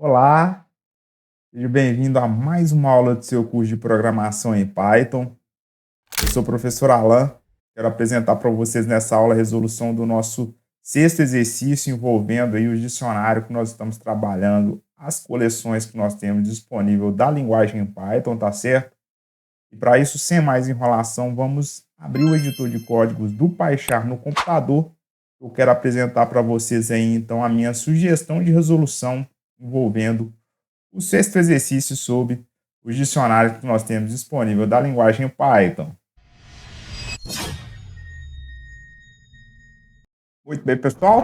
Olá, seja bem-vindo a mais uma aula do seu curso de programação em Python. Eu sou o professor Alan, quero apresentar para vocês nessa aula a resolução do nosso sexto exercício envolvendo aí o dicionário que nós estamos trabalhando, as coleções que nós temos disponível da linguagem em Python, tá certo? E para isso, sem mais enrolação, vamos abrir o editor de códigos do PyCharm no computador. Eu quero apresentar para vocês aí, então, a minha sugestão de resolução envolvendo o sexto exercício sobre os dicionários que nós temos disponível da linguagem Python. Muito bem, pessoal.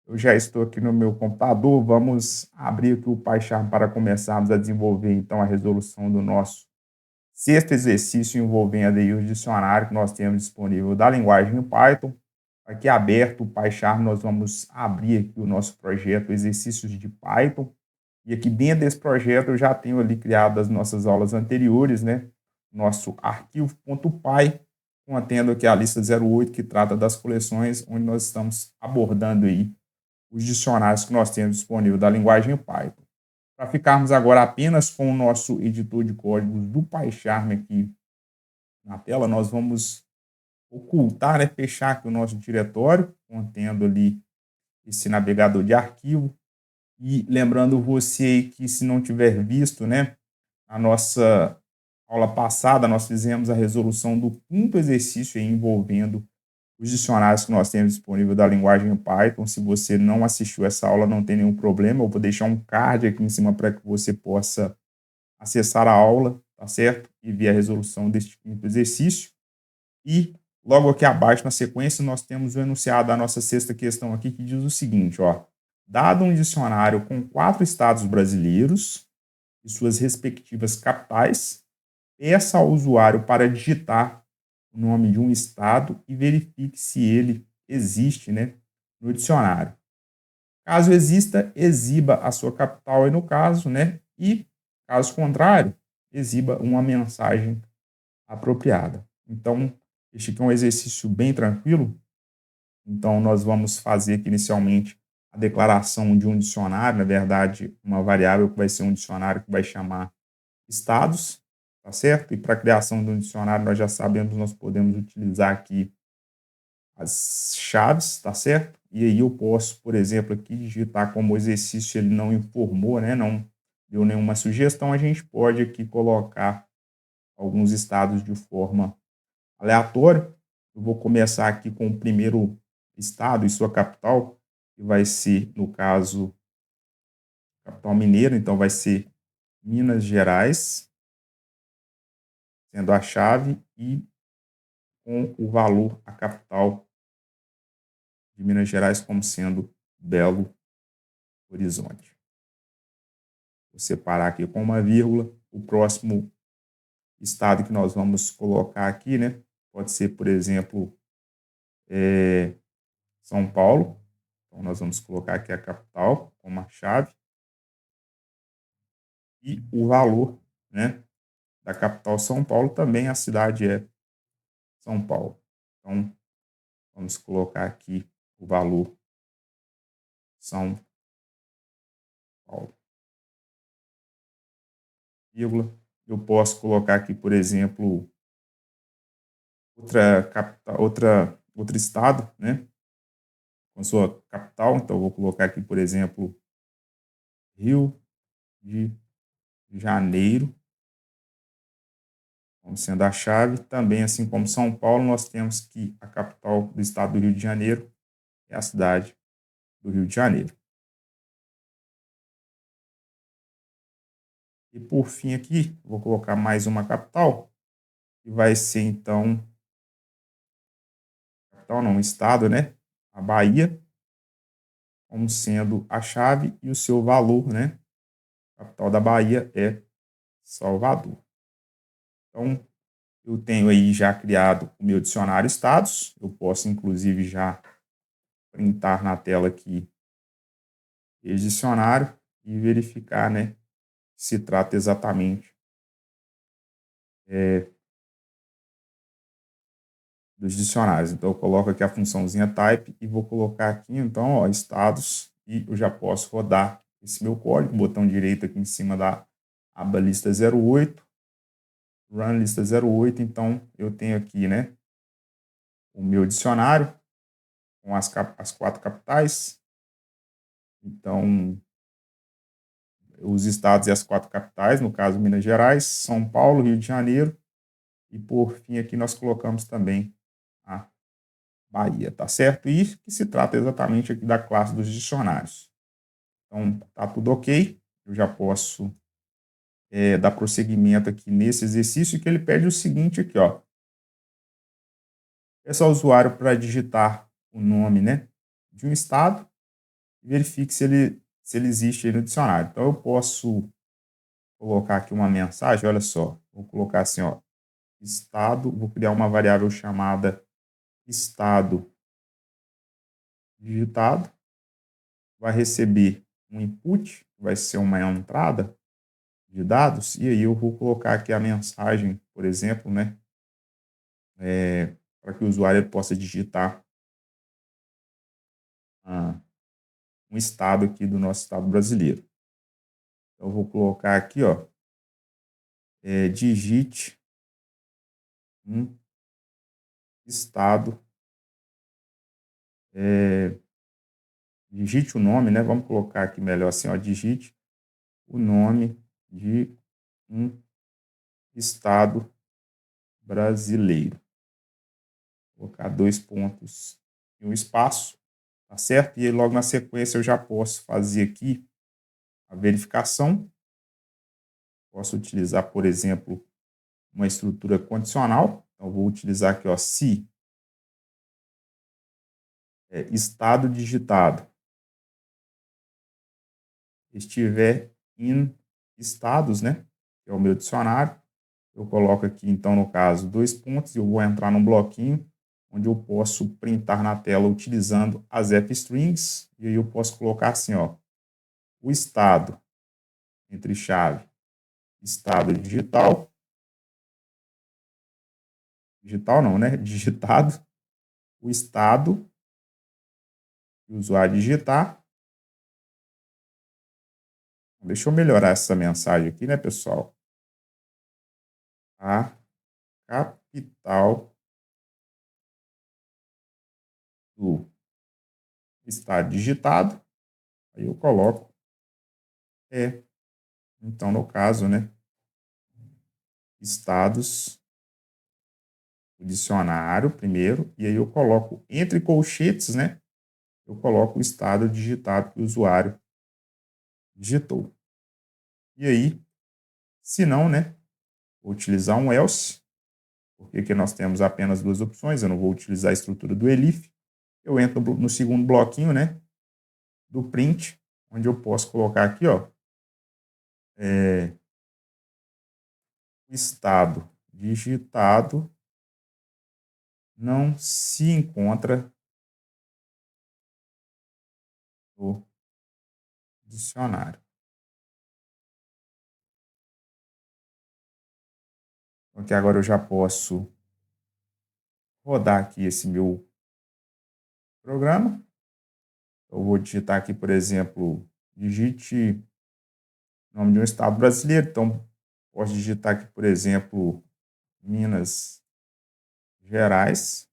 Eu já estou aqui no meu computador. Vamos abrir aqui o PyCharm para começarmos a desenvolver, então, a resolução do nosso sexto exercício envolvendo aí os dicionários que nós temos disponível da linguagem Python. Aqui aberto o PyCharm, nós vamos abrir aqui o nosso projeto Exercícios de Python. E aqui dentro desse projeto eu já tenho ali criado as nossas aulas anteriores, né? Nosso arquivo.py, contendo aqui a lista 08, que trata das coleções, onde nós estamos abordando aí os dicionários que nós temos disponível da linguagem Python. Para ficarmos agora apenas com o nosso editor de códigos do PyCharm aqui na tela, nós vamos ocultar, né, fechar aqui o nosso diretório, contendo ali esse navegador de arquivo. E lembrando você que, se não tiver visto, né, a nossa aula passada, nós fizemos a resolução do quinto exercício envolvendo os dicionários que nós temos disponível da linguagem Python. Se você não assistiu essa aula, não tem nenhum problema. Eu vou deixar um card aqui em cima para que você possa acessar a aula, tá certo? E ver a resolução deste quinto exercício. E logo aqui abaixo, na sequência, nós temos o enunciado da nossa sexta questão aqui, que diz o seguinte, ó. Dado um dicionário com 4 estados brasileiros e suas respectivas capitais, peça ao usuário para digitar o nome de um estado e verifique se ele existe, né, no dicionário. Caso exista, exiba a sua capital aí no caso, né, e, caso contrário, exiba uma mensagem apropriada. Então, este aqui é um exercício bem tranquilo. Então, nós vamos fazer aqui inicialmente a declaração de um dicionário, na verdade, uma variável que vai ser um dicionário que vai chamar estados, tá certo? E para a criação de um dicionário, nós já sabemos, nós podemos utilizar aqui as chaves, tá certo? E aí eu posso, por exemplo, aqui digitar, como o exercício ele não informou, né, não deu nenhuma sugestão, a gente pode aqui colocar alguns estados de forma aleatória. Eu vou começar aqui com o primeiro estado e sua capital, que vai ser, no caso, capital mineira, então vai ser Minas Gerais, sendo a chave, e com o valor, a capital de Minas Gerais como sendo Belo Horizonte. Vou separar aqui com uma vírgula. O próximo estado que nós vamos colocar aqui, né, pode ser, por exemplo, São Paulo. Então, nós vamos colocar aqui a capital como a chave e o valor, né, da capital São Paulo, também a cidade é São Paulo. Então, vamos colocar aqui o valor São Paulo, vírgula. Eu posso colocar aqui, por exemplo, outra capital, outro estado, né, com sua capital. Então, eu vou colocar aqui, por exemplo, Rio de Janeiro, como sendo a chave. Também, assim como São Paulo, nós temos que a capital do estado do Rio de Janeiro é a cidade do Rio de Janeiro. E por fim aqui, vou colocar mais uma capital, que vai ser então, capital não, estado, né? A Bahia, como sendo a chave e o seu valor, né? A capital da Bahia é Salvador. Então, eu tenho aí já criado o meu dicionário estados. Eu posso, inclusive, já printar na tela aqui esse dicionário e verificar, né, se trata exatamente dos dicionários. Então, eu coloco aqui a funçãozinha type e vou colocar aqui, então, ó, estados, e eu já posso rodar esse meu código, botão direito aqui em cima da aba lista 08, run lista 08, então eu tenho aqui, né, o meu dicionário com as 4 capitais, então os estados e as 4 capitais, no caso Minas Gerais, São Paulo, Rio de Janeiro, e por fim aqui nós colocamos também a Bahia, tá certo? E que se trata exatamente aqui da classe dos dicionários. Então, tá tudo ok, eu já posso dar prosseguimento aqui nesse exercício, que ele pede o seguinte aqui, ó. Peça ao usuário para digitar o nome, né, de um estado e verifique se ele existe aí no dicionário. Então, eu posso colocar aqui uma mensagem, olha só, vou colocar assim, ó, estado, vou criar uma variável chamada estado digitado, vai receber um input, vai ser uma entrada de dados, e aí eu vou colocar aqui a mensagem, por exemplo, né, para que o usuário possa digitar um estado aqui do nosso estado brasileiro. Então, eu vou colocar aqui, ó, digite um estado, digite o nome, né, vamos colocar aqui melhor assim, ó, digite o nome de um estado brasileiro. Vou colocar 2 pontos e um espaço, tá certo? E aí, logo na sequência, eu já posso fazer aqui a verificação. Posso utilizar, por exemplo, uma estrutura condicional. Então, vou utilizar aqui, ó, se estado digitado estiver em estados, né, que é o meu dicionário, eu coloco aqui, então, no caso, 2 pontos, e eu vou entrar num bloquinho, onde eu posso printar na tela utilizando as f-strings, e aí eu posso colocar assim, ó, o estado, entre chave, estado digital não, né, digitado, o estado que o usuário digitar. Deixa eu melhorar essa mensagem aqui, né, pessoal? A capital do estado digitado, aí eu coloco então, no caso, né, estados, o dicionário primeiro, e aí eu coloco entre colchetes, né, eu coloco o estado digitado que o usuário digitou. E aí, se não, né, vou utilizar um else, porque aqui nós temos apenas 2 opções, eu não vou utilizar a estrutura do elif, eu entro no segundo bloquinho, né, do print, onde eu posso colocar aqui, ó, estado digitado não se encontra no dicionário. Então, aqui agora eu já posso rodar aqui esse meu programa. Eu vou digitar aqui, por exemplo, digite o nome de um estado brasileiro. Então, posso digitar aqui, por exemplo, Minas Gerais.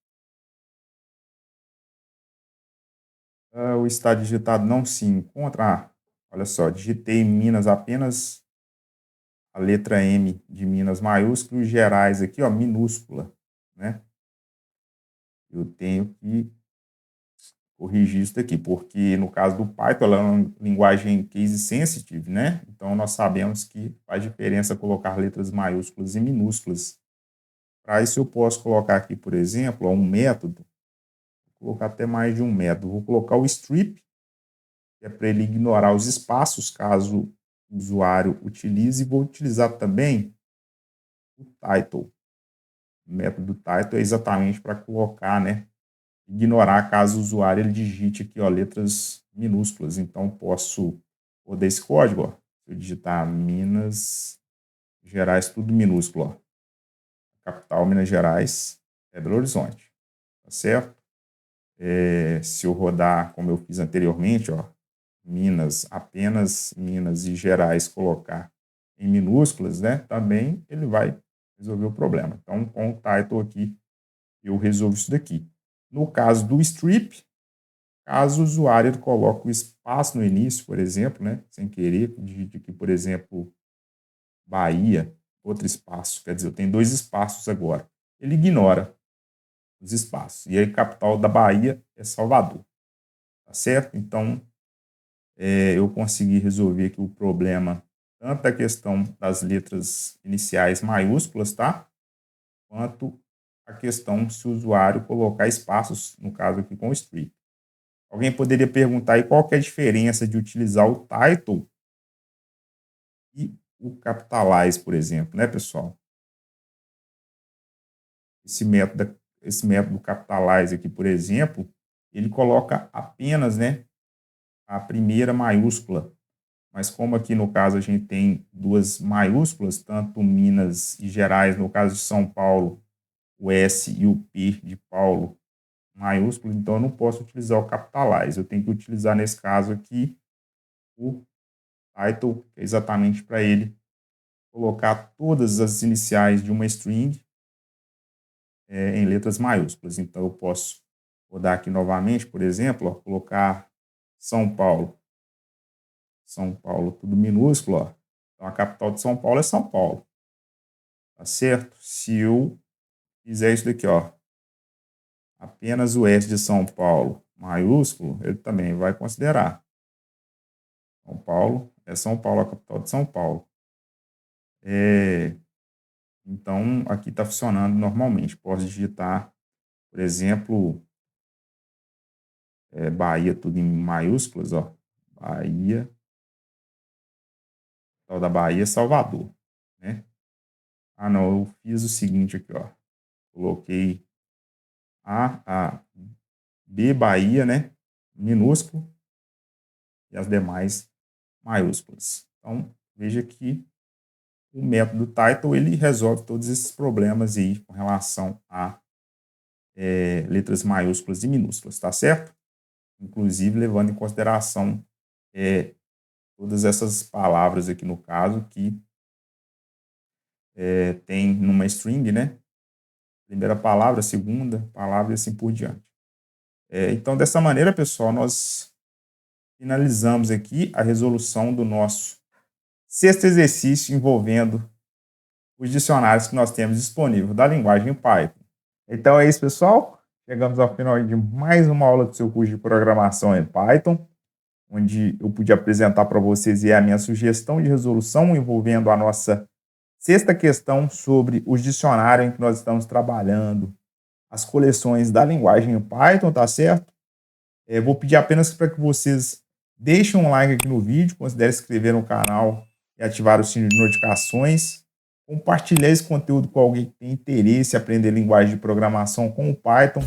O estado digitado não se encontra. Olha só, digitei Minas apenas a letra M de Minas maiúscula e Gerais aqui, ó, minúscula, né? Eu tenho que corrigir isso aqui, porque no caso do Python, ela é uma linguagem case sensitive, né? Então, nós sabemos que faz diferença colocar letras maiúsculas e minúsculas. Para isso, eu posso colocar aqui, por exemplo, um método, vou colocar até mais de um método. Vou colocar o strip, que é para ele ignorar os espaços, caso o usuário utilize, e vou utilizar também o title. O método title é exatamente para colocar, né, ignorar caso o usuário ele digite aqui, ó, letras minúsculas. Então, posso rodar esse código, ó. Se eu digitar Minas Gerais, tudo minúsculo, ó. Capital Minas Gerais é Belo Horizonte, tá certo? Se eu rodar como eu fiz anteriormente, ó, Minas, apenas Minas e Gerais colocar em minúsculas, né, também ele vai resolver o problema. Então, com o title aqui, eu resolvo isso daqui. No caso do strip, caso o usuário coloque o espaço no início, por exemplo, né, sem querer, digite aqui, por exemplo, Bahia, outro espaço, quer dizer, eu tenho 2 espaços agora. Ele ignora os espaços. E aí, a capital da Bahia é Salvador. Tá certo? Então, eu consegui resolver aqui o problema, tanto a questão das letras iniciais maiúsculas, tá? Quanto a questão se o usuário colocar espaços, no caso aqui com o strip. Alguém poderia perguntar aí qual que é a diferença de utilizar o title e o capitalize, por exemplo, né, pessoal? Esse método capitalize aqui, por exemplo, ele coloca apenas, né, a primeira maiúscula. Mas como aqui no caso a gente tem 2 maiúsculas, tanto Minas e Gerais, no caso de São Paulo, o S e o P de Paulo maiúsculo, então eu não posso utilizar o capitalize. Eu tenho que utilizar, nesse caso aqui, o title, que é exatamente para ele colocar todas as iniciais de uma string em letras maiúsculas. Então eu posso rodar aqui novamente, por exemplo, ó, colocar São Paulo. São Paulo, tudo minúsculo, ó. Então a capital de São Paulo é São Paulo. Tá certo? Se eu fizer isso daqui, ó, apenas o S de São Paulo maiúsculo, ele também vai considerar. São Paulo é São Paulo, a capital de São Paulo. Então, aqui está funcionando normalmente. Posso digitar, por exemplo, Bahia, tudo em maiúsculas, ó. Bahia, capital da Bahia, Salvador, né? Ah, não, eu fiz o seguinte aqui, ó. Coloquei A, B, Bahia, né? Minúsculo, e as demais maiúsculas. Então, veja que o método title, ele resolve todos esses problemas aí com relação a letras maiúsculas e minúsculas, tá certo? Inclusive levando em consideração todas essas palavras aqui no caso que tem numa string, né? Primeira palavra, segunda palavra e assim por diante. Então, dessa maneira, pessoal, nós finalizamos aqui a resolução do nosso 6º exercício envolvendo os dicionários que nós temos disponível da linguagem Python. Então é isso, pessoal. Chegamos ao final de mais uma aula do seu curso de programação em Python, onde eu pude apresentar para vocês a minha sugestão de resolução envolvendo a nossa 6ª questão sobre os dicionários em que nós estamos trabalhando, as coleções da linguagem Python, tá certo? Vou pedir apenas para que vocês deixem um like aqui no vídeo, considere se inscrever no canal e ativar o sino de notificações. Compartilhar esse conteúdo com alguém que tem interesse em aprender linguagem de programação com o Python.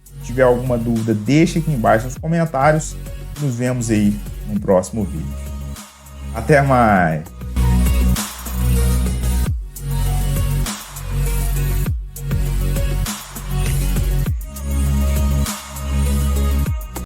Se tiver alguma dúvida, deixe aqui embaixo nos comentários. Nos vemos aí no próximo vídeo. Até mais!